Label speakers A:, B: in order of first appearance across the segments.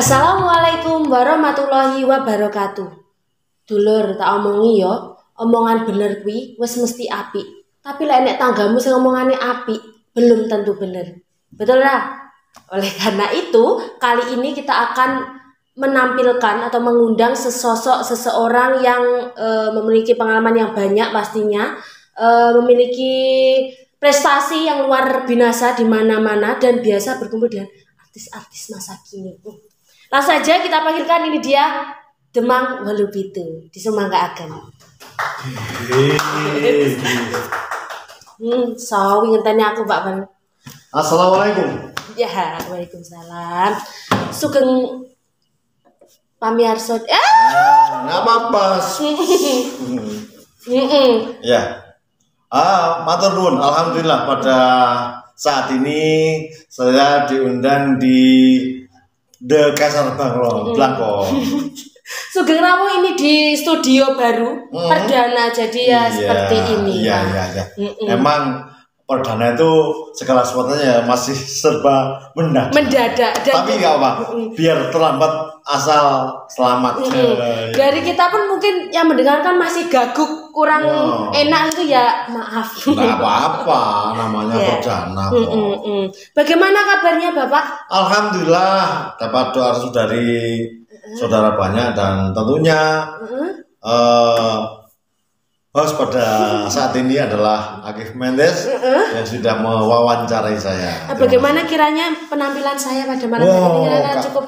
A: Assalamualaikum warahmatullahi wabarakatuh. Dulur tak omongi yo, omongan bener kuwi wis mesti apik. Tapi lek nek tanggamu sing omongane apik, belum tentu bener. Betul lah. Oleh karena itu, kali ini kita akan menampilkan atau mengundang seseorang yang memiliki pengalaman yang banyak pastinya, memiliki prestasi yang luar binasa di mana-mana dan biasa berkumpul dengan artis-artis masa kini. Langsung saja kita panggilkan, ini dia Demang Walubitu di Sumanggaaken. Sawi ngenteni aku Mbak Ban.
B: Assalamualaikum.
A: Ya, waalaikumsalam. Sugeng pamiarsa.
B: Nggak apa-apa. Ya. Matur nuwun. Alhamdulillah pada saat ini saya diundang di The Kaisar Banglo.
A: Sugeng Rawu ini di studio baru perdana, jadi ya seperti ini.
B: Iya. Emang perdana itu segala sesuatunya masih serba mendadak. Tapi nggak apa, biar terlambat asal selamat.
A: Dari kita pun mungkin yang mendengarkan masih gaguk, kurang enak itu ya maaf.
B: Nggak apa-apa, namanya perdana.
A: Bagaimana kabarnya Bapak?
B: Alhamdulillah dapat doa restu dari saudara banyak dan tentunya host pada saat ini adalah Akif Mendes yang sudah mewawancarai saya.
A: Bagaimana kiranya penampilan saya pada malam ini? Kiranya cukup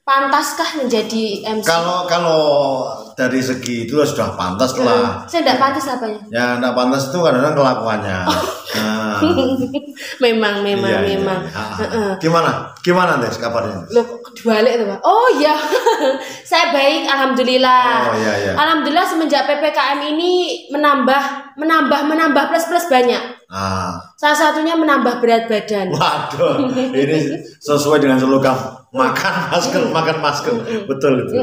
A: pantaskah menjadi MC?
B: Kalau dari segi itu sudah pantas lah.
A: Saya tidak pantas apanya?
B: Ya tidak pantas itu kadang-kadang kelakuannya.
A: Memang.
B: Gimana Des kabarnya?
A: Loh, dibalik tuh Pak. Oh iya, saya baik, alhamdulillah.
B: Iya.
A: Alhamdulillah semenjak PPKM ini menambah plus banyak. Salah satunya menambah berat badan.
B: Waduh, ini sesuai dengan slogan makan masker, betul itu.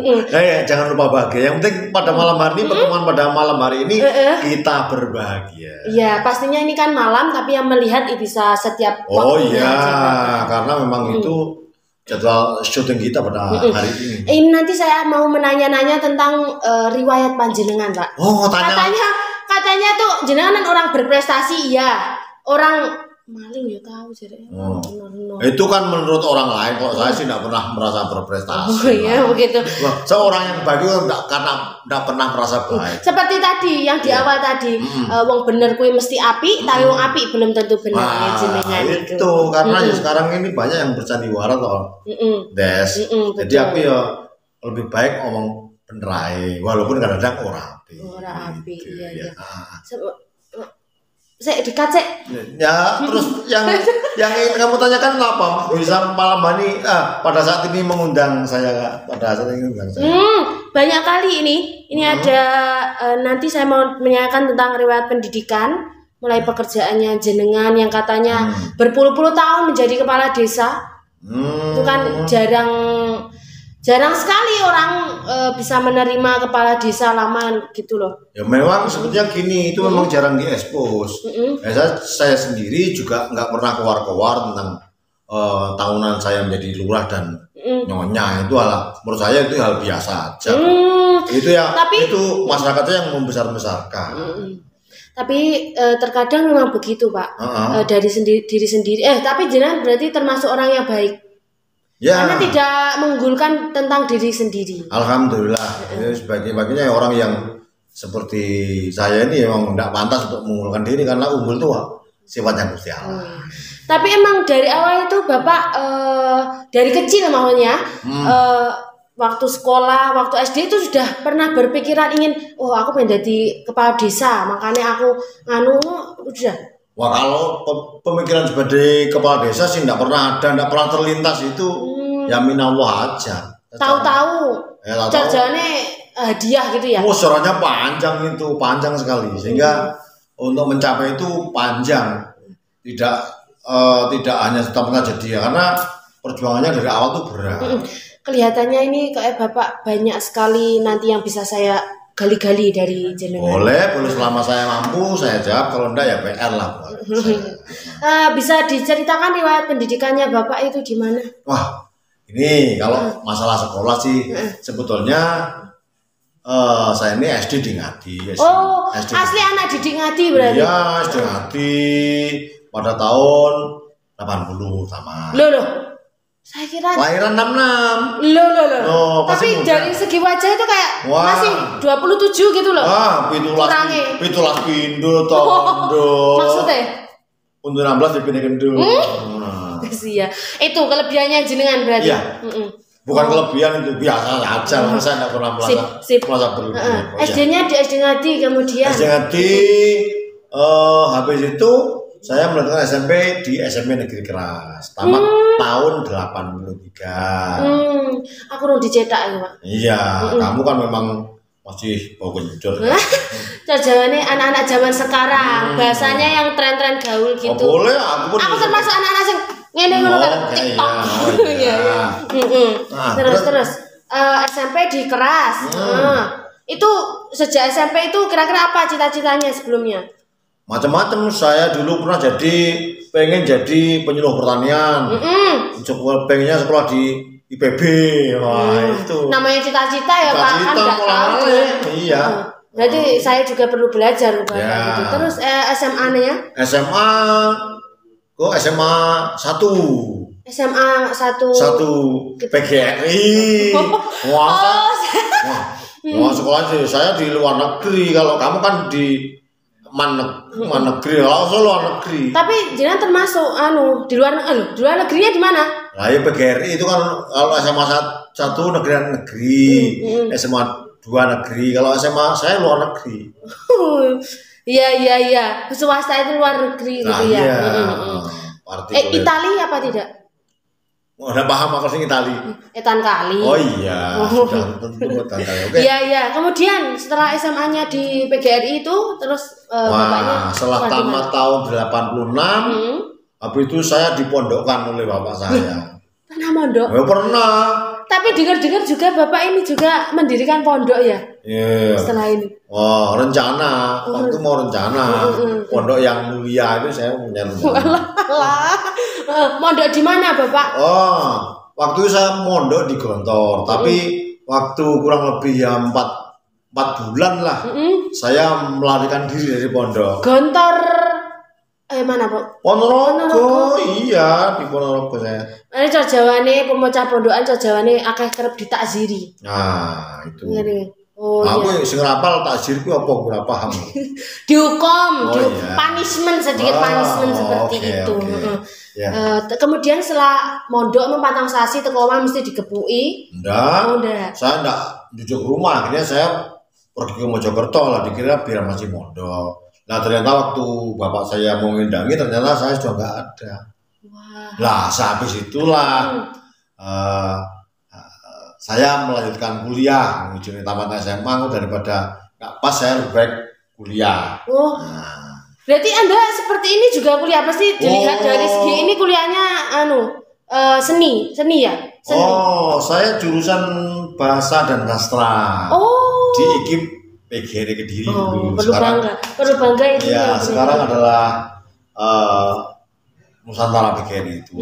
B: Jangan lupa bahagia. Yang penting pada malam hari ini, pertemuan pada malam hari ini kita berbahagia.
A: Iya, pastinya ini kan malam, tapi yang melihat bisa setiap waktunya. Oh iya,
B: karena memang itu jadwal syuting kita pada hari ini.
A: Ini nanti saya mau menanya-nanya tentang riwayat panjenengan, Pak.
B: Oh, tanya.
A: Katanya tuh jenengan orang berprestasi, ya. Orang maling ya tahu jadi.
B: Itu kan menurut orang lain, kok saya sih tidak pernah merasa berprestasi.
A: Oh iya begitu.
B: Seorang yang baik itu tidak pernah merasa baik.
A: Seperti tadi yang di awal tadi, wong bener kuwi mesti api, tapi wong api belum tentu bener ya jenengan
B: itu. Karena ya sekarang ini banyak yang bersandiwara toh. Des. Jadi aku ya lebih baik ngomong bener ae, walaupun kadang-kadang ora api.
A: Iya. Saya dikat sih.
B: Ya, terus yang ingin kamu tanyakan apa? Bisa malam ini pada saat ini mengundang saya pada saat ini mengundang saya.
A: Banyak kali ini. Ini ada nanti saya mau menanyakan tentang riwayat pendidikan, mulai pekerjaannya jenengan yang katanya berpuluh-puluh tahun menjadi kepala desa. Itu kan jarang sekali orang bisa menerima kepala desa lama gitu loh.
B: Ya memang sebetulnya gini, itu memang jarang diekspos. Saya sendiri juga nggak pernah keluar tentang tahunan saya menjadi lurah dan nyonya. Itu menurut saya itu hal biasa aja. Itu ya, tapi, itu masyarakatnya yang membesar-besarkan.
A: Tapi terkadang memang begitu Pak, dari diri sendiri. Tapi jenengan berarti termasuk orang yang baik. Ya. Karena tidak mengunggulkan tentang diri sendiri.
B: Alhamdulillah. Sebagian orang yang seperti saya ini memang tidak pantas untuk mengunggulkan diri, karena unggul itu sifatnya Gusti Allah.
A: Tapi emang dari awal itu Bapak dari kecil maunya waktu sekolah, waktu SD itu sudah pernah berpikiran ingin, aku pengen jadi kepala desa, makanya aku udah.
B: Wah, kalau pemikiran sebagai kepala desa sih tidak pernah ada, tidak pernah terlintas itu. Ya minallah aja.
A: Tahu-tahu. Jajannya hadiah gitu ya.
B: Syaratnya panjang sekali, sehingga untuk mencapai itu panjang. Tidak hanya setengah jadi, karena perjuangannya dari awal tuh berat.
A: Kelihatannya ini kayak Bapak banyak sekali nanti yang bisa saya gali-gali dari jenengan.
B: Boleh selama saya mampu saya jawab, kalau enggak ya PR lah buat
A: Bisa diceritakan riwayat pendidikannya Bapak itu gimana?
B: Wah, ini kalau masalah sekolah sih sebetulnya saya ini SD di Ngadi.
A: Oh,
B: SD.
A: asli anak didik Ngadi berarti?
B: Iya, SD Ngadi pada tahun 80 sama.
A: Loh. Saya kira
B: Lahiran 66.
A: Loh.
B: Oh,
A: Tapi dari segi wajah itu kayak
B: wah,
A: masih 27 gitu loh.
B: Pitulas pindo tondo.
A: Maksudnya?
B: Untuk 16 dipindah kendo.
A: Iya. Itu kelebihannya jenengan berarti.
B: Iya. Bukan kelebihan itu, biasa aja. Saya enggak pernah merasa berlebihan.
A: SD-nya di SD Ngadi kemudian.
B: SD Ngadi habis itu saya melanjutkan SMP di SMP Negeri Keras. Tamat tahun 83.
A: Aku udah dicetak ya, Pak.
B: Iya, kamu kan memang masih bau kencur.
A: Jawabannya anak-anak zaman sekarang, bahasanya yang tren-tren gaul gitu.
B: Oh, boleh, aku
A: termasuk anak-anak yang ngene ngono kan TikTok. Iya. Terus SMP di Keras. Itu sejak SMP itu kira-kira apa cita-citanya sebelumnya?
B: Macam-macam. Saya dulu pernah pengen jadi penyuluh pertanian. Pengennya sekolah di IPB. Wah, itu.
A: Namanya cita-cita ya, Pak. Kan enggak tahu.
B: Iya.
A: Berarti saya juga perlu belajar gitu. Terus SMA-nya?
B: SMA kok SMA 1.
A: SMA 1
B: PGRI. Wah, sekolah sih saya di luar negeri. Kalau kamu kan di negeri, kalau luar negeri.
A: Tapi jenengan termasuk di luar negerinya di mana?
B: Lah ya PGRI itu kan kalau SMA 1 negeri, SMA 2 negeri. Kalau SMA saya luar negeri.
A: Iya. Swasta itu luar negeri gitu ya. Itali apa tidak?
B: Udah paham aku sih Itali.
A: Etan kali.
B: Oh iya, sudah tentu Etan kali. Oke.
A: Iya. Kemudian setelah SMA-nya di PGRI itu terus bapaknya
B: setelah tamat tahun 86, habis itu saya dipondokkan oleh bapak saya.
A: Pernah mondok?
B: Ya pernah.
A: Tapi dengar-dengar juga bapak ini juga mendirikan pondok ya?
B: Iya.
A: Setelah ini.
B: Wah, rencana. Waktu mau rencana. Pondok yang mulia itu saya punya rencana.
A: Mondok di mana, Bapak?
B: Oh, waktu itu saya mondok di Gontor, tapi waktu kurang lebih ya 4 bulan lah. Saya melarikan diri dari pondok.
A: Gontor mana, Pak?
B: Ponorogo. Iya, di Ponorogo saya.
A: Ini jawane pemecah pondokan jawane akeh kerep ditakziri.
B: Nah, itu.
A: Ngene.
B: Aku sing rapal takzir ku apa ora paham.
A: Dihukum, punishment sedikit punishment seperti itu. Kemudian setelah mondok mempatang sasi teko omah mesti digepuki.
B: Enggak. Saya enggak duduk rumah, akhirnya saya pergi ke Mojokerto lah, dikira biar masih mondok. Nah ternyata waktu bapak saya mau ngindangi ternyata saya sudah nggak ada. Lah sehabis itulah saya melanjutkan kuliah, ujungnya tamat SMA daripada nggak pas saya lebih baik kuliah.
A: Berarti Anda seperti ini juga kuliah pasti dilihat dari segi ini kuliahnya seni ya? Seni.
B: Oh, saya jurusan bahasa dan sastra. Di IKIP PGRI Kediri dulu.
A: Perlu bangga itu.
B: Ya, sekarang adalah Nusantara PGRI itu.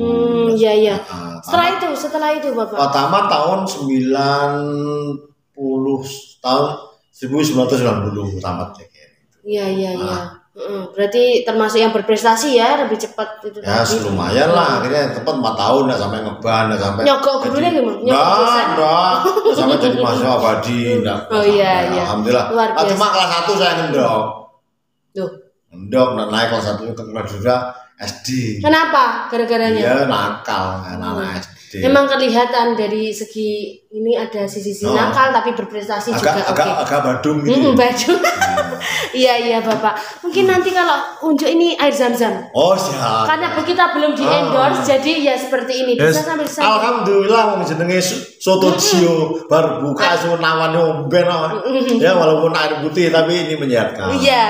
A: Iya. Setelah itu Bapak.
B: Tamat tahun 1990 tamat PGRI itu.
A: Iya. Berarti termasuk yang berprestasi ya, lebih cepat itu.
B: Ya, lumayan lah, akhirnya tepat 4 tahun enggak sampai ngeban, enggak sampai.
A: Nyogok gurunya gimana?
B: Enggak. Sampai jadi mahasiswa abadi, enggak.
A: Iya.
B: Alhamdulillah. Cuma kelas 1 saya ngendok. Ngendok dan naik kelas 1 ke kelas 2 SD. Kenapa?
A: Gara-garanya?
B: Iya, nakal anak SD.
A: Memang kelihatan dari segi ini ada sisi nakal tapi berprestasi juga.
B: Agak badung gitu.
A: Badung. Iya Bapak. Mungkin nanti kalau unjuk ini air zam-zam.
B: Oh siap.
A: Karena kita belum di endorse jadi ya seperti ini. Bisa sambil
B: Alhamdulillah wong jenenge soto cio bar buka sunawane omben. Ya walaupun air putih tapi ini menyehatkan.
A: Iya.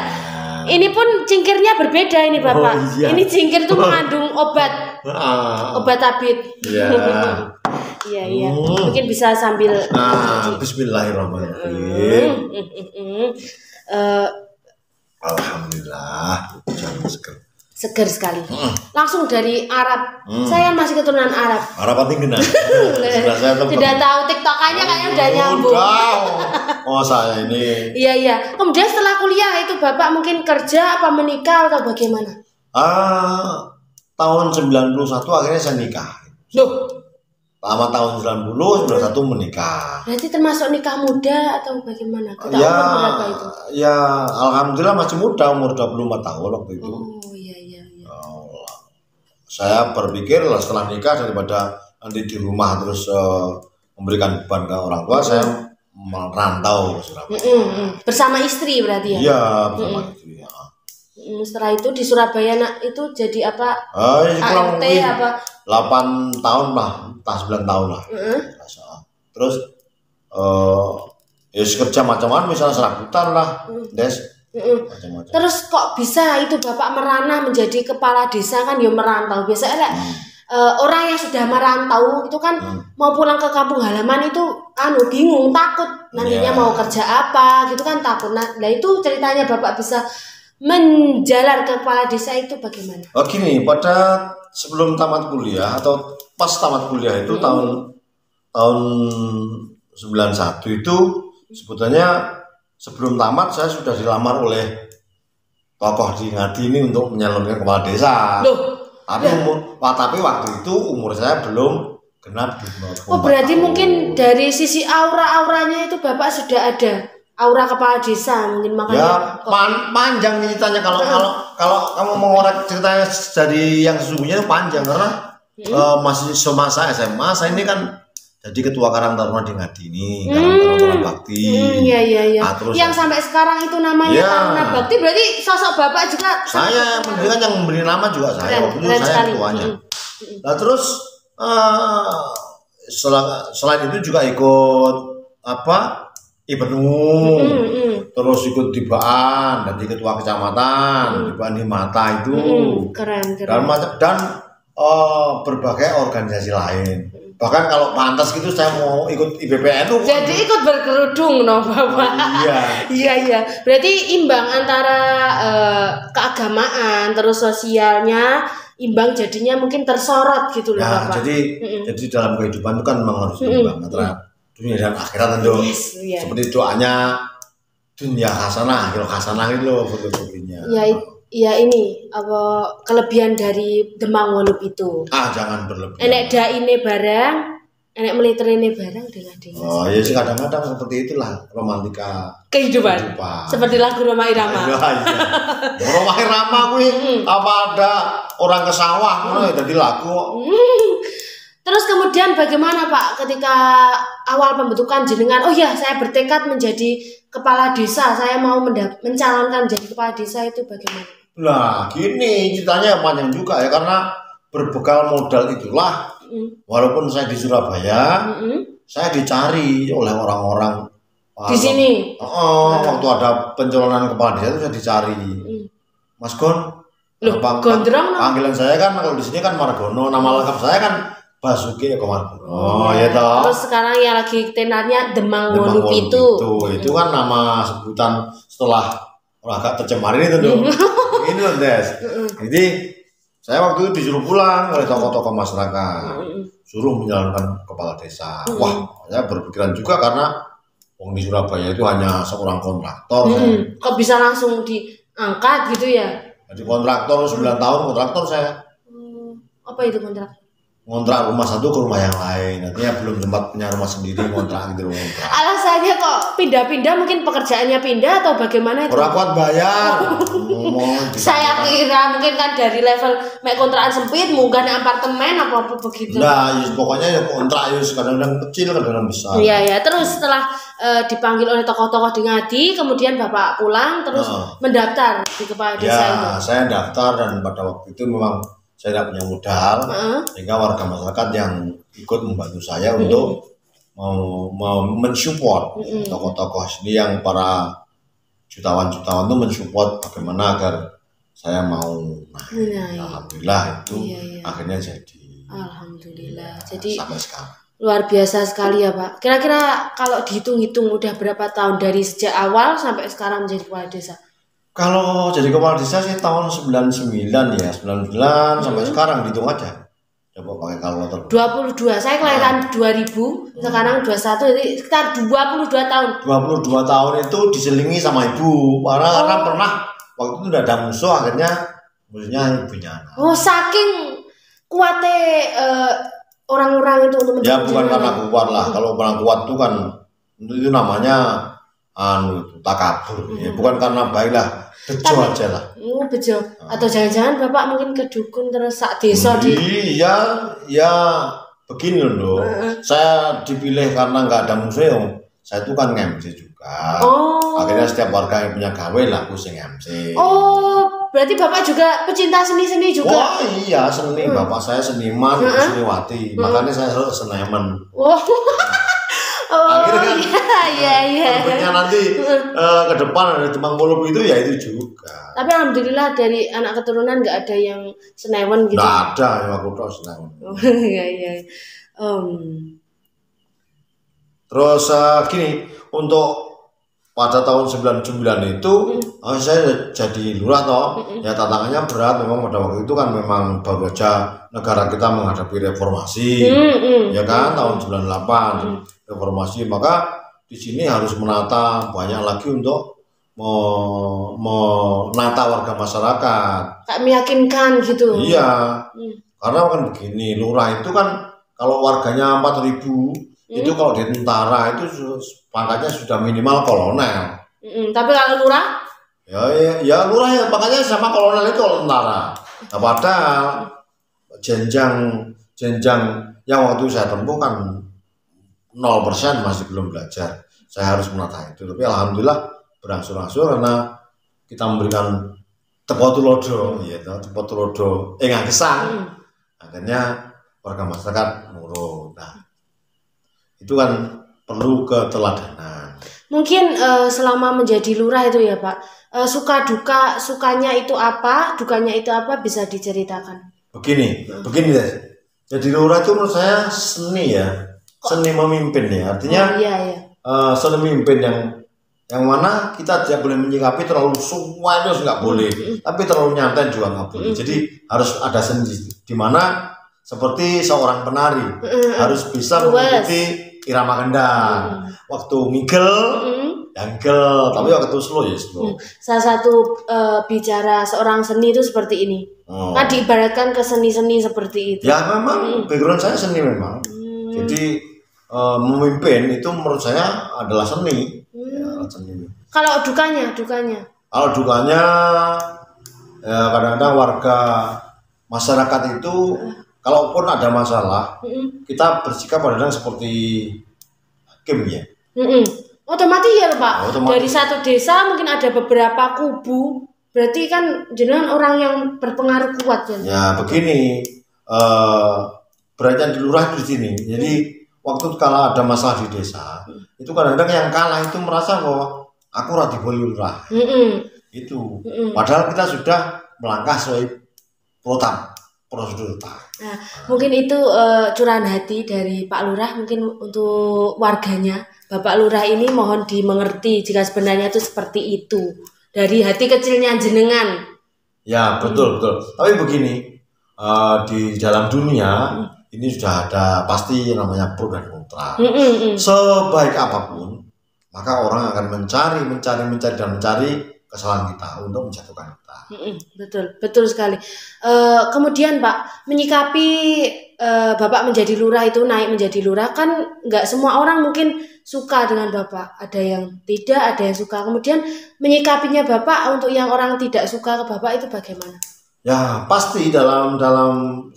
A: Ini pun cingkirnya berbeda ini Bapak. Ini cingkir tuh mengandung obat tabit. Iya. Mungkin bisa sambil.
B: Bismillahirrahmanirrahim. Alhamdulillah.
A: Seger sekali. Langsung dari Arab. Saya masih keturunan Arab.
B: Arab penting kena.
A: Tidak tahu TikTokannya kayaknya udah nyambung.
B: Oh saya ini.
A: Iya. Kemudian setelah kuliah itu Bapak mungkin kerja apa menikah atau bagaimana?
B: Tahun 91 akhirnya saya nikah.
A: Loh,
B: Lama tahun 91 menikah.
A: berarti termasuk nikah muda atau bagaimana? Kita
B: Ya,
A: umur berapa itu?
B: ya alhamdulillah masih muda, umur 24 tahun waktu itu.
A: Oh iya.
B: Saya berpikir setelah nikah daripada nanti di rumah terus memberikan beban ke orang tua, saya merantau ke Surabaya.
A: Bersama istri berarti ya?
B: Iya, bersama istri. Ya.
A: Setelah itu di Surabaya itu jadi apa?
B: Kurang
A: ART
B: lebih
A: apa?
B: 8 tahun lah, entah 9 tahun lah. Terus ya kerja macam-macam, misalnya serabutan lah, des. Macam-macam.
A: Terus kok bisa itu Bapak merana menjadi kepala desa kan ya merantau. Biasanya orang yang sudah merantau itu kan mau pulang ke kampung halaman itu bingung, takut nantinya mau kerja apa gitu kan takut. Nah itu ceritanya Bapak bisa menjalar ke kepala desa itu bagaimana?
B: Gini, pada sebelum tamat kuliah atau pas tamat kuliah itu tahun 91 itu sebetulnya sebelum tamat saya sudah dilamar oleh tokoh di Ngadi ini untuk menyalurkan kepala desa. Tapi waktu itu umur saya belum genap 24
A: Oh berarti
B: tahun.
A: mungkin dari sisi auranya itu Bapak sudah ada aura kepala desa mungkin makanya.
B: Ya panjang ceritanya kalau kamu mengorek ceritanya dari yang sesungguhnya itu panjang karena masih semasa SMA saya ini kan jadi ketua Karang Taruna di Ngadi ini, Karang Taruna Bakti.
A: Iya.
B: Terus
A: yang sampai sekarang itu namanya Taruna Bakti berarti sosok Bapak juga.
B: Saya mendirikan yang memberi nama juga saya. Waktu itu saya ketuanya. Nah terus selain itu juga ikut Ibnu, terus ikut Dibaan, jadi ketua kecamatan, Dibaan Himata itu.
A: Keren.
B: Dan berbagai organisasi lain. Bahkan kalau pantas gitu saya mau ikut IBPN tuh.
A: Jadi ikut berkerudung Bapak. Iya. Berarti imbang antara keagamaan terus sosialnya imbang jadinya mungkin tersorot gitu loh Bapak.
B: Jadi dalam kehidupan itu kan memang harus imbang antara dunia dan akhirat tentu. Seperti doanya dunia hasanah, akhir hasanah itu loh fotokopinya.
A: Iya ini apa kelebihan dari Demang Wolup itu.
B: Jangan berlebihan.
A: Enek daine barang, enek meliterene barang dengan desa.
B: Oh iya sih kadang-kadang seperti itulah romantika
A: kehidupan. Seperti lagu Roma Irama.
B: Iya. Roma Irama kuwi apa ada orang ke sawah ngono dadi lagu.
A: Terus kemudian bagaimana Pak ketika awal pembentukan jenengan? Oh ya saya bertekad menjadi kepala desa, saya mau mencalonkan menjadi kepala desa itu bagaimana?
B: Nah gini ceritanya panjang juga ya karena berbekal modal itulah walaupun saya di Surabaya saya dicari oleh orang-orang
A: di sini.
B: Waktu ada pencalonan kepala desa itu saya dicari. Mas Gon,
A: Gondrong
B: panggilan saya kan kalau di sini kan Margono, nama lengkap saya kan Basuki Eko Margono. Ya toh.
A: Terus sekarang ya lagi tenarnya Demang Wolup itu.
B: Itu kan nama sebutan setelah agak tercemar ini tentu. Ini loh Des. Jadi saya waktu itu disuruh pulang oleh tokoh-tokoh masyarakat, suruh menyalurkan kepala desa. Wah, saya berpikiran juga karena di Surabaya itu hanya seorang kontraktor.
A: Kok bisa langsung diangkat gitu ya?
B: Jadi kontraktor 9 tahun kontraktor saya.
A: Apa itu kontrak?
B: Ngontrak rumah satu ke rumah yang lain, artinya belum sempat punya rumah sendiri ngontrak gitu ngontrak.
A: Alasannya kok pindah-pindah mungkin pekerjaannya pindah atau bagaimana itu?
B: Orang kuat bayar.
A: Saya kira mungkin kan dari level kontrakan sempit mungkin apartemen apa begitu.
B: Nah, pokoknya ya kontrak kadang-kadang kecil kadang-kadang besar.
A: Iya. Terus setelah dipanggil oleh tokoh-tokoh di Ngadi, kemudian Bapak pulang terus mendaftar di kepala desa itu.
B: Ya, saya daftar dan pada waktu itu memang saya tidak punya modal, sehingga warga masyarakat yang ikut membantu saya untuk mau mensupport tokoh-tokoh sini yang para jutawan-jutawan itu mensupport bagaimana agar saya mau naik. Alhamdulillah itu akhirnya jadi.
A: Alhamdulillah.
B: Ya,
A: jadi
B: sampai sekarang.
A: Luar biasa sekali ya Pak. Kira-kira kalau dihitung-hitung udah berapa tahun dari sejak awal sampai sekarang menjadi kepala desa?
B: Kalau jadi kepala desa sih tahun 99 ya, 99 sampai sekarang dihitung aja. Coba pakai kalkulator.
A: 22. Saya kelahiran 2000, sekarang 21, jadi sekitar 22 tahun.
B: 22 tahun itu diselingi sama ibu. Karena pernah waktu itu udah ada musuh, akhirnya musuhnya ibunya.
A: Oh, saking kuatnya orang-orang itu untuk
B: menjadi. Ya bukan karena kuat lah. Kalau orang kuat itu kan itu namanya takabur. Ya, bukan karena baik lah. Bejo aja lah.
A: Oh, bejo. Atau jangan-jangan Bapak mungkin ke dukun terus sak desa di.
B: Iya, ya begini loh. Saya dipilih karena nggak ada museum. Saya itu kan MC juga. Akhirnya setiap warga yang punya gawe lah aku sing MC.
A: Oh, berarti Bapak juga pecinta seni-seni juga.
B: Wah, iya, seni. Bapak saya seniman, seniwati. Makanya saya selalu Seneman. Akhirnya kan iya. Nanti ke depan ada Demang Polo itu ya itu juga.
A: Tapi alhamdulillah dari anak keturunan nggak ada yang Senewan gitu.
B: Nggak ada yang aku tahu Senewan.
A: Iya.
B: Terus gini, untuk pada tahun 99 itu saya jadi lurah toh. Ya tantangannya berat memang pada waktu itu kan memang baru aja negara kita menghadapi reformasi. Ya kan tahun 98 reformasi, maka di sini harus menata banyak lagi untuk menata warga masyarakat.
A: Kayak meyakinkan gitu.
B: Iya. Karena kan begini, lurah itu kan kalau warganya 4.000 itu kalau di tentara itu pangkatnya sudah minimal kolonel.
A: Tapi kalau lurah?
B: Ya lurah ya pangkatnya sama kolonel itu kalau tentara. Nah, padahal jenjang yang waktu saya tempuh kan 0% masih belum belajar. Saya harus menata itu. Tapi alhamdulillah berangsur-angsur karena kita memberikan tepotulodo, tepotulodo enggak kesang. Akhirnya warga masyarakat nurut. Nah, itu kan perlu keteladanan.
A: Mungkin selama menjadi lurah itu ya Pak, suka duka, sukanya itu apa, dukanya itu apa, bisa diceritakan.
B: Begini deh. Jadi lurah itu menurut saya seni ya. Seni memimpin ya, artinya seni memimpin yang mana kita tidak boleh menyikapi terlalu semuanya nggak boleh, tapi terlalu nyantai juga nggak boleh. Jadi harus ada seni di mana seperti seorang penari harus bisa mengikuti irama kendang. Waktu ngigel, yanggel, tapi waktu slow ya slow.
A: Salah satu bicara seorang seni itu seperti ini. Kan diibaratkan ke seni-seni seperti itu.
B: Ya memang background saya seni memang. Jadi memimpin itu menurut saya adalah seni. Ya, seni.
A: Kalau dukanya?
B: Kalau dukanya ya kadang-kadang warga masyarakat itu kalaupun ada masalah kita bersikap kadang seperti hakim ya.
A: Otomatis ya Pak.
B: Otomatis.
A: Dari satu desa mungkin ada beberapa kubu. Berarti kan jenengan orang yang berpengaruh kuat kan?
B: Ya begini, beratnya di lurah di sini. Jadi waktu kalau ada masalah di desa, itu kadang-kadang yang kalah itu merasa bahwa aku rati boy lurah. Itu. Padahal kita sudah melangkah sesuai prosedur.
A: Nah, mungkin itu curahan hati dari Pak Lurah mungkin untuk warganya. Bapak Lurah ini mohon dimengerti jika sebenarnya itu seperti itu. Dari hati kecilnya jenengan. Ya,
B: betul. Tapi begini, di dalam dunia ini sudah ada pasti namanya pro dan kontra. Sebaik apapun, maka orang akan mencari kesalahan kita untuk menjatuhkan kita.
A: Betul sekali. Kemudian Pak, menyikapi Bapak menjadi lurah itu naik menjadi lurah kan nggak semua orang mungkin suka dengan Bapak. Ada yang tidak, ada yang suka. Kemudian menyikapinya Bapak untuk yang orang tidak suka ke Bapak itu bagaimana?
B: Ya pasti dalam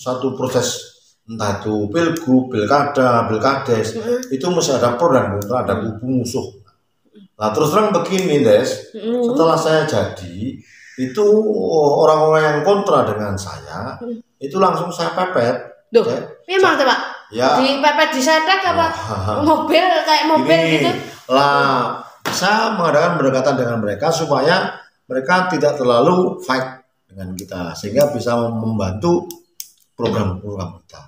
B: satu proses entah itu pilgub, pilkada, pilkades itu mesti ada pro dan kontra, ada kubu musuh. Nah terus terang begini Des, setelah saya jadi itu orang-orang yang kontra dengan saya itu langsung saya pepet.
A: Memang Pak?
B: Ya.
A: Di pepet disetek apa? Mobil kayak mobil
B: ini,
A: gitu?
B: Lah saya mengadakan pendekatan dengan mereka supaya mereka tidak terlalu fight dengan kita sehingga bisa membantu program-program kita.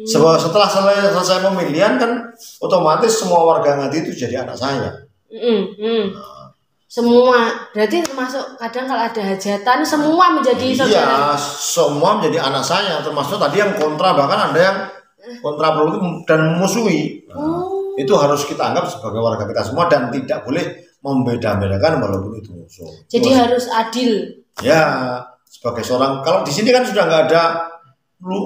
B: Setelah selesai pemilihan kan otomatis semua warga Ngadi itu jadi anak saya. Nah,
A: Semua, berarti termasuk kadang kalau ada hajatan semua menjadi saudara.
B: Iya, semua menjadi anak saya, termasuk tadi yang kontra, bahkan ada yang kontra dan memusuhi. Nah, itu harus kita anggap sebagai warga kita semua dan tidak boleh membeda-bedakan walaupun itu musuh.
A: Jadi harus adil.
B: Ya, sebagai seorang, kalau di sini kan sudah nggak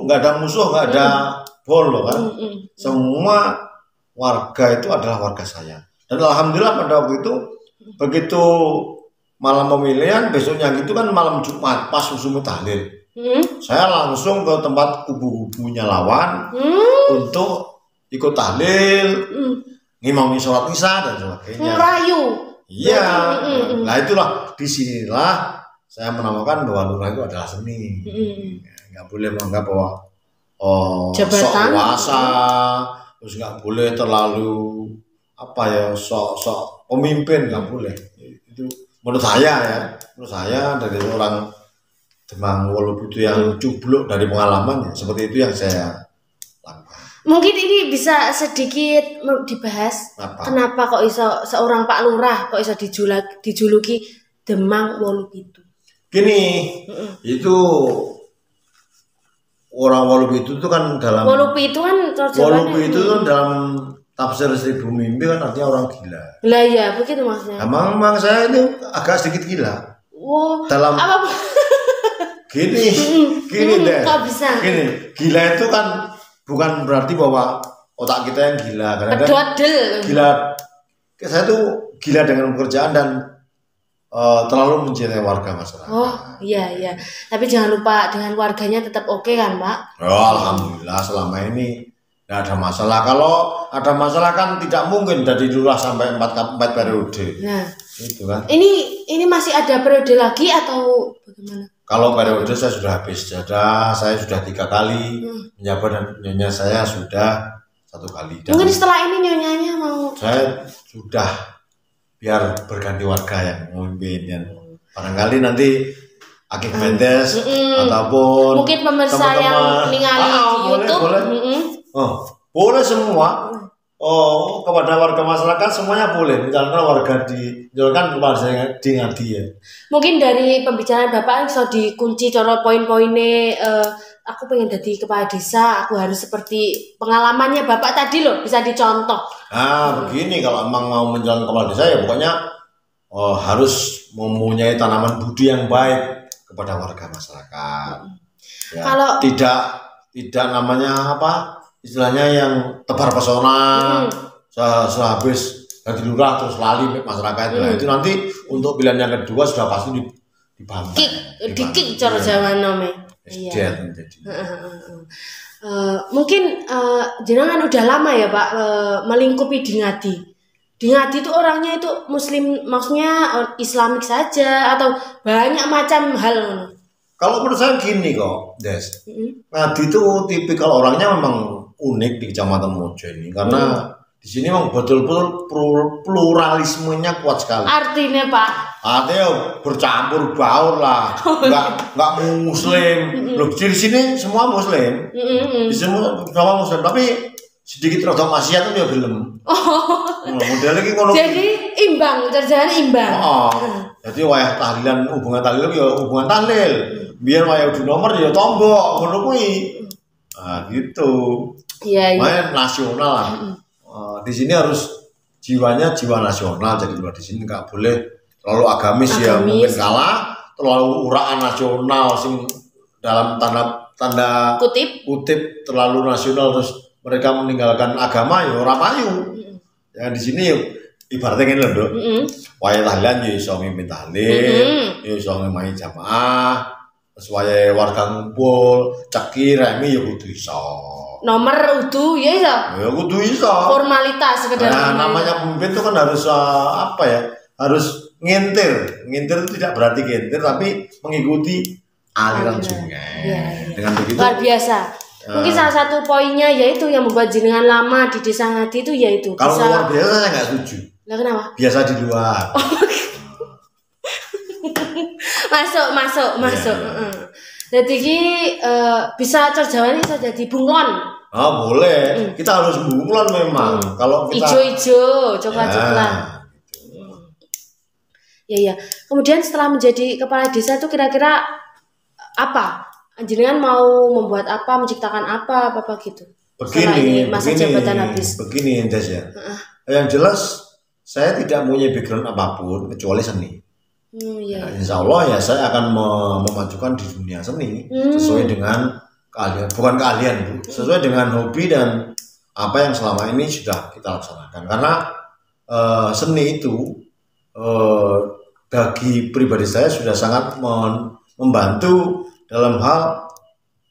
B: ada musuh, nggak ada bol kan. Semua warga itu adalah warga saya. Dan alhamdulillah pada waktu itu begitu malam pemilihan, besoknya gitu kan malam Jumat pas subuh tahlil. Saya langsung ke tempat kubu-kubunya lawan untuk ikut tahlil, ngimami sholat isya dan sebagainya.
A: Merayu.
B: Iya. Nah itulah disinilah saya menamakan bahwa lurah itu adalah seni. Nggak boleh menganggap bahwa sok kuasa, terus nggak boleh terlalu sok pemimpin, nggak boleh. Itu menurut saya dari orang Demang Wolobudu yang cubluk dari pengalaman, seperti itu yang saya lakukan.
A: Mungkin ini bisa sedikit dibahas. Kenapa kok iso seorang Pak Lurah kok iso dijuluki Demang Wolobudu?
B: Gini, itu orang Wolobudu itu kan dalam
A: Wolobudu itu kan
B: dalam tafsir Seribu Mimpi kan artinya orang gila.
A: Lah ya, begitu maksudnya.
B: Memang saya itu agak sedikit gila. Dalam
A: apa?
B: Gini deh.
A: Kok bisa?
B: Gini, gila itu kan bukan berarti bahwa otak kita yang gila.
A: Bedodel.
B: Gila. Saya tuh gila dengan pekerjaan dan terlalu mencintai warga masyarakat.
A: Oh iya. Tapi jangan lupa dengan warganya tetap oke kan, Pak?
B: Alhamdulillah selama ini tidak ada masalah. Kalau ada masalah kan tidak mungkin dari lurah sampai 4 periode. Nah, itu kan.
A: Ini masih ada periode lagi atau bagaimana?
B: Kalau periode saya sudah habis jeda, saya sudah 3 kali menjabat dan nyonya saya sudah 1 kali. Dan
A: mungkin setelah ini nyonyanya mau.
B: Saya sudah biar berganti warga yang memimpin. Barangkali nanti Akik Mendes ataupun
A: mungkin pemirsa yang ningali di YouTube.
B: Boleh semua. Kepada warga masyarakat semuanya boleh menjalankan kepada di ngadi ya.
A: Mungkin dari pembicaraan Bapak bisa dikunci cara poin-poinnya. Aku pengen jadi kepala desa, aku harus seperti pengalamannya Bapak tadi loh, bisa dicontoh.
B: Begini, kalau emang mau menjalankan kepala desa ya pokoknya harus mempunyai tanaman budi yang baik kepada warga masyarakat. Ya, kalau tidak namanya istilahnya yang tebar pesona, sehabis dari lurah terus lali masyarakat. Nah, itu nanti untuk pilihan yang kedua sudah pasti dibantai.
A: Dikik cara Jawa nome. Iya. Mungkin jenengan udah lama ya Pak melingkupi di Ngadi. Di Ngadi itu orangnya itu Muslim, maksudnya Islamik saja atau banyak macam hal?
B: Kalau menurut saya gini kok, Des. Ngadi itu tipikal orangnya memang unik di Kecamatan Mojo ini karena di sini memang betul-betul pluralismenya kuat sekali.
A: Artinya Pak?
B: Artinya bercampur baur lah, nggak Muslim. Loh, di sini semua Muslim, di semua Muslim, tapi sedikit rada maksiat itu ya belum. Model lagi ngono. Jadi
A: imbang, kerjaan imbang.
B: Jadi wayah tahlilan, hubungan tahlil ya hubungan tahlil. Biar wayah udah nomor ya tombok ngono kuwi. Gitu. Iya. Main nasional lah. Di sini harus jiwanya jiwa nasional, jadi kalau di sini nggak boleh terlalu agamis ya mungkin kalah, terlalu uraan nasional sing dalam tanda kutip terlalu nasional terus mereka meninggalkan agama ya ora payu. Ya di sini ibaratnya gini loh, Dok. Wayah tahlilan ya iso mimpin tahlil, ya iso ngemahi jamaah, terus wayah warga ngumpul, cekir remi ya kudu iso.
A: Nomor udu ya iso.
B: Ya kudu iso.
A: Formalitas sekedar.
B: Namanya pemimpin itu kan harus harus ngintir. Ngintir itu tidak berarti ngintir tapi mengikuti aliran sungai.
A: Ya.
B: Dengan begitu
A: luar biasa. Mungkin salah satu poinnya yaitu yang membuat jenengan lama di Desa Ngadi itu yaitu
B: kalau luar biasa saya nggak setuju.
A: Lah kenapa?
B: Biasa di luar.
A: masuk. Jadi bisa terjawab bisa jadi bunglon.
B: Boleh. Kita harus bunglon memang. Kalau kita
A: ijo-ijo, coklat-coklat. Ya. Kemudian setelah menjadi kepala desa itu kira-kira apa? Jenengan mau membuat apa, menciptakan apa gitu?
B: Begini,
A: masa jabatan habis.
B: Begini Des ya. Yang jelas saya tidak punya background apapun kecuali seni. Insya Allah ya saya akan memajukan di dunia seni sesuai dengan keahlian, bukan keahlian Bu, sesuai dengan hobi dan apa yang selama ini sudah kita laksanakan. Karena seni itu bagi pribadi saya sudah sangat membantu dalam hal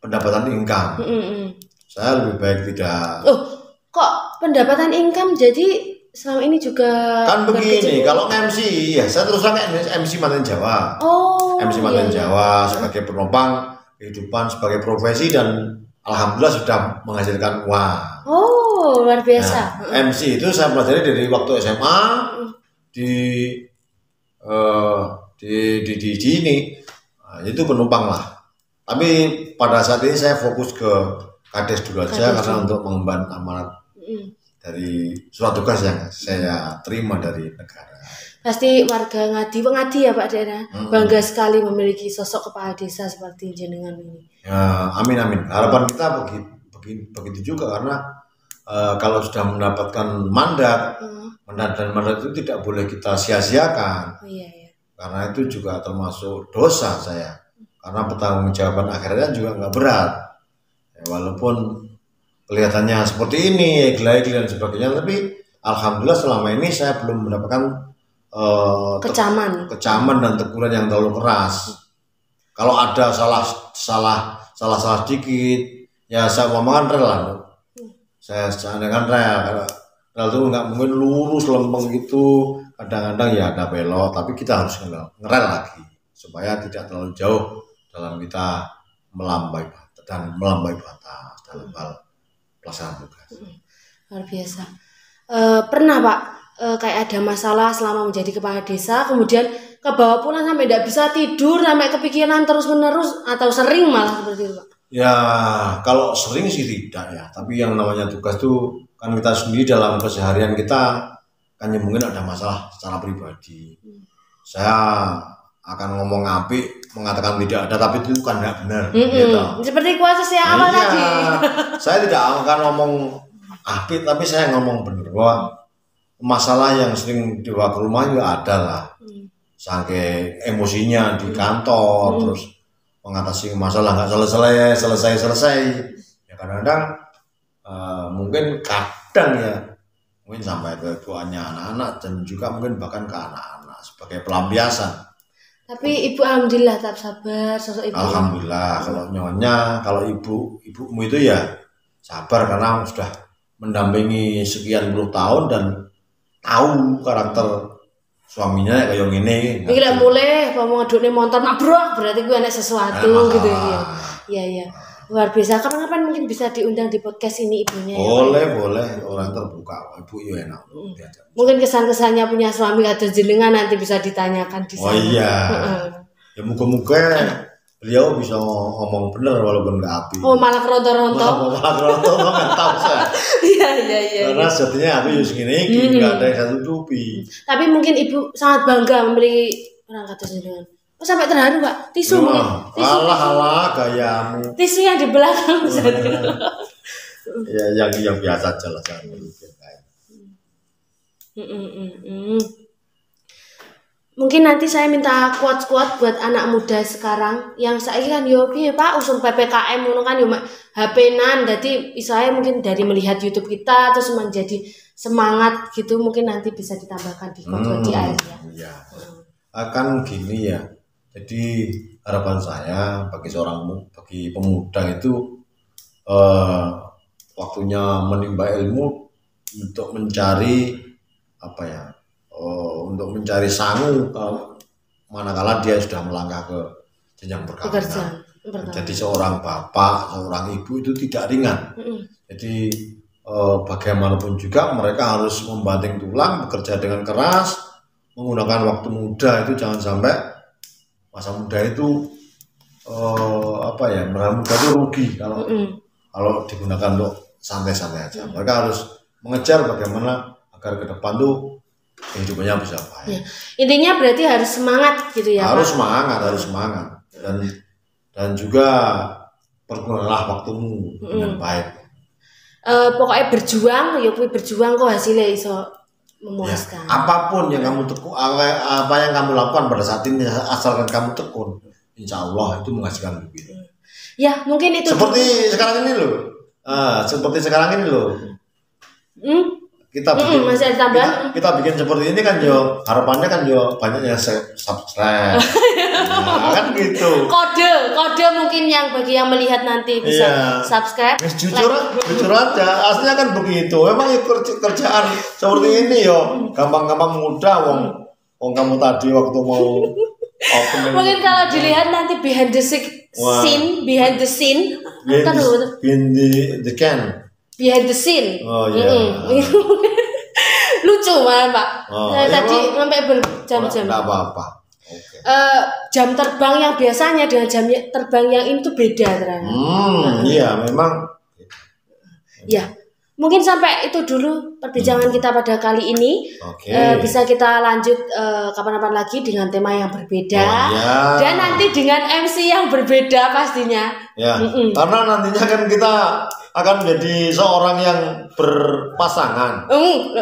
B: pendapatan income. Saya lebih baik tidak.
A: Kok pendapatan income jadi selama ini juga
B: kan begini, kalau MC ya saya terus terang MC Manten Jawa. MC Manten Jawa sebagai penopang kehidupan sebagai profesi dan alhamdulillah sudah menghasilkan uang.
A: Luar biasa.
B: Nah, MC itu saya pelajari dari waktu SMA di ini. Nah, itu penumpang lah. Tapi pada saat ini saya fokus ke Kades dulu aja karena untuk mengemban amanat dari surat tugas yang saya terima dari negara.
A: Pasti warga Ngadi ya Pak Dena, bangga sekali memiliki sosok kepala desa seperti jenengan ini.
B: Ya, amin. Harapan kita begitu juga karena kalau sudah mendapatkan mandat itu tidak boleh kita sia-siakan. Karena itu juga termasuk dosa saya. Karena pertanggungjawaban akhirnya juga nggak berat. Ya, walaupun kelihatannya seperti ini, egil dan sebagainya, tapi alhamdulillah selama ini saya belum mendapatkan kecaman dan teguran yang terlalu keras. Kalau ada salah sedikit, ya saya ngomongkan rel lah. Saya dengan rel itu nggak mungkin lurus lempeng gitu. Kadang-kadang ya ada belok, tapi kita harus ngerel lagi supaya tidak terlalu jauh dalam kita melambai batas dalam hal pelaksanaan tugas.
A: Luar biasa. Pernah Pak kayak ada masalah selama menjadi kepala desa, kemudian ke bawah pulang sampai tidak bisa tidur, sampai kepikiran terus menerus, atau sering malah seperti itu Pak?
B: Ya kalau sering sih tidak ya, tapi yang namanya tugas tuh kan kita sendiri dalam keseharian kita kan mungkin ada masalah secara pribadi. Saya akan ngomong mengatakan tidak ada, tapi itu kan tidak benar. Gitu.
A: Seperti kuasa yang awal tadi.
B: Saya tidak akan ngomong apik, tapi saya ngomong benar bahwa masalah yang sering dibawa ke rumah juga ada lah. Saking emosinya di kantor, terus mengatasi masalah nggak selesai. Ya kadang-kadang mungkin mungkin sampai ke tuanya anak-anak dan juga mungkin bahkan ke anak-anak sebagai pelampiasan.
A: Tapi ibu alhamdulillah tetap sabar, sosok ibu.
B: Alhamdulillah, kalau nyonya, kalau ibumu itu ya sabar karena sudah mendampingi sekian puluh tahun dan tahu karakter suaminya kayak gini.
A: Iki lek mulai mau ngedukne motor mabrok berarti gue ada sesuatu gitu ya. Iya. Luar biasa. Kapan-kapan mungkin bisa diundang di podcast ini ibunya.
B: Boleh. Orang terbuka. Ibu ya enak.
A: Mungkin kesan-kesannya punya suami atau jenengan nanti bisa ditanyakan di sana.
B: Oh iya. Ya moga-moga beliau bisa ngomong bener walaupun nggak api.
A: Malah kerontor-rontor.
B: Malah kerontor nggak tahu saya.
A: Iya.
B: Karena sejatinya aku segini nggak ada yang saya tutupi.
A: Tapi mungkin ibu sangat bangga memiliki orang kata jenengan. Sampai terharu Pak, tisu.
B: Alah gayamu.
A: Tisu yang di belakang bisa.
B: Ya yang biasa aja lah saya.
A: Mungkin nanti saya minta quote-quote buat anak muda sekarang yang saya kan yo piye Pak usung PPKM ngono kan yo HP-nan, jadi saya mungkin dari melihat YouTube kita terus menjadi semangat gitu, mungkin nanti bisa ditambahkan di quote di akhir ya.
B: Iya. Akan gini ya. Jadi harapan saya bagi pemuda itu waktunya menimba ilmu untuk mencari untuk mencari sangu manakala dia sudah melangkah ke jenjang perkawinan. Jadi seorang bapak, seorang ibu itu tidak ringan. Jadi bagaimanapun juga mereka harus membanting tulang, bekerja dengan keras, menggunakan waktu muda itu jangan sampai masa muda itu masa muda itu rugi kalau digunakan untuk santai-santai aja. Mereka harus mengejar bagaimana agar ke depan tuh kehidupannya bisa baik.
A: Ya. Intinya berarti harus semangat gitu ya,
B: harus
A: Pak?
B: harus semangat dan juga pergunalah waktumu dengan baik.
A: Pokoknya berjuang, ya kuwi berjuang kok hasilnya iso memuaskan.
B: Ya, apapun yang kamu apa yang kamu lakukan pada saat ini asalkan kamu tekun, insya Allah itu menghasilkan duit.
A: Ya mungkin itu.
B: Seperti sekarang ini loh. Kita bikin,
A: masih ada tambahan.
B: Kita bikin seperti ini kan yo harapannya kan yo banyaknya subscribe. Nah, kan gitu.
A: Kode mungkin yang bagi yang melihat nanti bisa subscribe.
B: Jujur aja, aslinya kan begitu. Memang ya kerjaan seperti ini yo gampang-gampang mudah wong kamu tadi waktu mau opening.
A: Mungkin kalau dilihat nanti behind the scene
B: behind the can.
A: Behind the scene.
B: Oh iya.
A: Lucu malah Pak. Tadi sampai berjam-jam.
B: Enggak apa-apa. Okay.
A: Jam terbang yang biasanya dengan jam terbang yang ini tuh beda ternyata.
B: Iya memang.
A: Ya. Mungkin sampai itu dulu perbincangan kita pada kali ini.
B: Okay.
A: Bisa kita lanjut kapan-kapan lagi dengan tema yang berbeda. Dan nanti dengan MC yang berbeda pastinya.
B: Ya. Karena nantinya kan kita akan menjadi seorang yang berpasangan.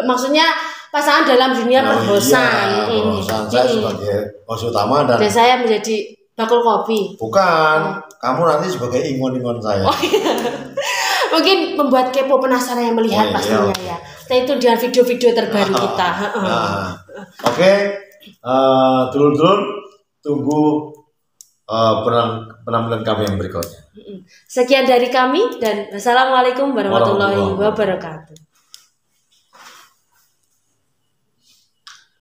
A: Maksudnya pasangan dalam dunia perbosan.
B: Saya sebagai host utama dan
A: saya menjadi bakul kopi.
B: Bukan, kamu nanti sebagai ingon-ingon saya.
A: Mungkin membuat kepo penasaran yang melihat pastinya ya. Stay tune dengan video-video terbaru kita.
B: Oke, dulur-dulur tunggu penampilan kami yang berikutnya.
A: Sekian dari kami dan wassalamualaikum warahmatullahi wabarakatuh.